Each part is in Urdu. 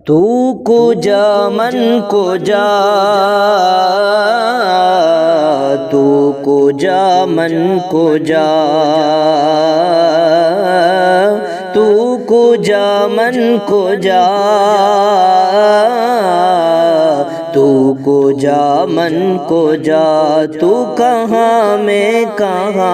تو کجا من کجا تو کجا من کجا تو کجا من کجا تو کجا من کجا تو کہاں میں کہاں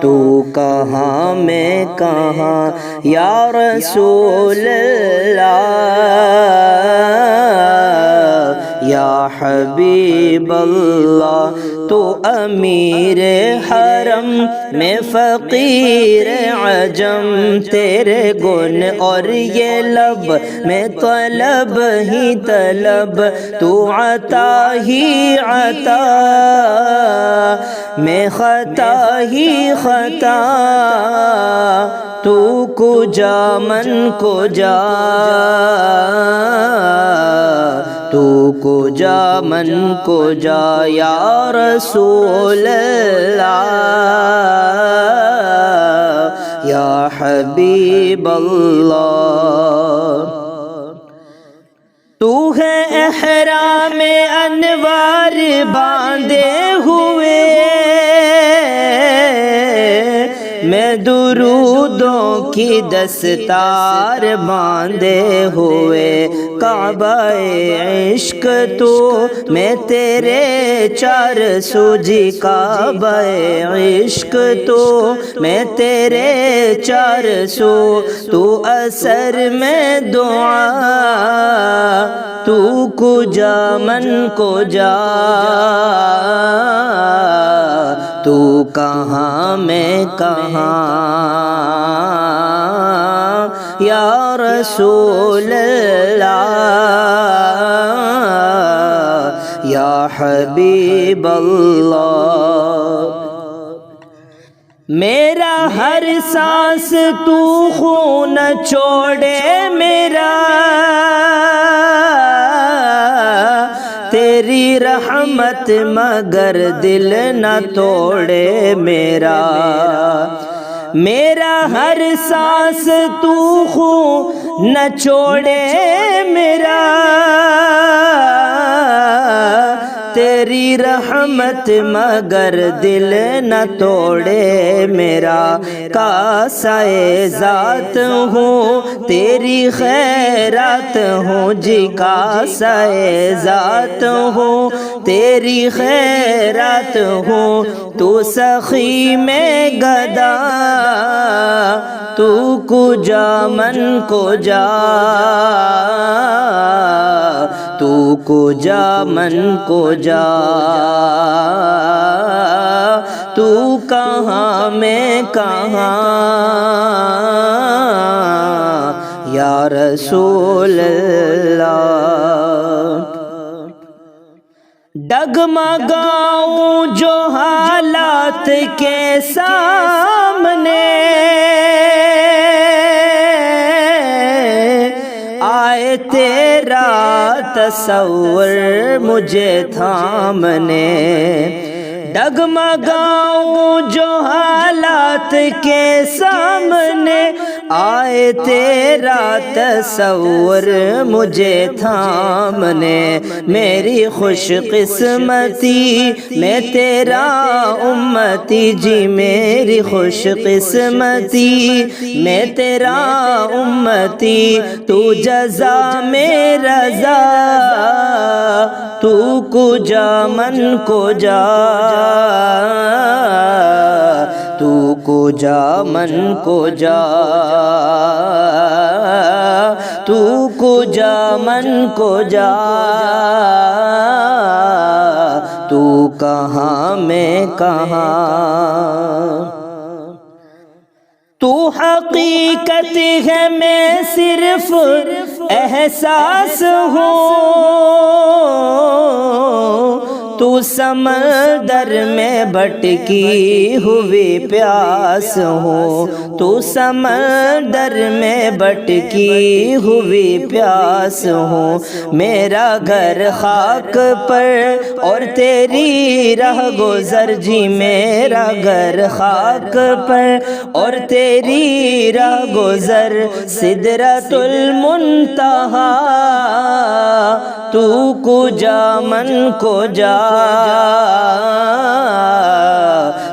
تو کہاں میں کہاں یا رسول اللہ یا حبیب اللہ تو امیر حرم میں فقیر عجم تیرے گن اور یہ لب میں طلب ہی طلب تو عطا ہی عطا میں خطا ہی خطا تو کجا من کجا تو کجا من کجا یا رسول اللہ یا حبیب اللہ تو ہے احرام انوار باندھے ہوئے میں درودوں کی دستار باندھے ہوئے کعبہ عشق تو میں تیرے چار سوجی کعبہ عشق تو میں تیرے چار سو تو اثر میں دعا تو کجا من کجا تو کہاں میں کہاں یا رسول اللہ یا حبیب اللہ میرا ہر سانس تو خون چھوڑے میرا تیری رحمت مگر دل نہ توڑے میرا میرا ہر سانس تو خون نہ چھوڑے میرا تیری رحمت مگر دل نہ توڑے میرا کاسائے ذات ہوں تیری خیرات ہوں جی کاسائے ذات ہوں تیری خیرات ہوں تو سخی میں گدا تو کجا من کجا تو کجا من کجا تو کہاں میں کہاں یا رسول اللہ ڈگمگاؤں جو حالات کے سامنے آئے تیرا تصور مجھے تھامنے ڈگمگاؤں جو حالات کے سامنے آئے تیرا تصور مجھے تھامنے میری خوش قسمتی میں تیرا امتی جی میری خوش قسمتی میں تیرا امتی تو جزا میں رضا تو کجا من کجا تو کجا من کجا تو کجا من کجا تو کہاں میں کہاں تو حقیقت ہے میں صرف احساس ہوں تو سمندر میں بھٹکی ہوئی پیاس ہو تو سمندر میں بھٹکی ہوئی پیاس ہو میرا گھر خاک پر اور تیری راہ گزر جی میرا گھر خاک پر اور تیری راہ گزر سدرۃ المنتہا تو کجا من کجا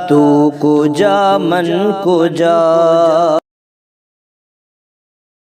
تو کجا من کجا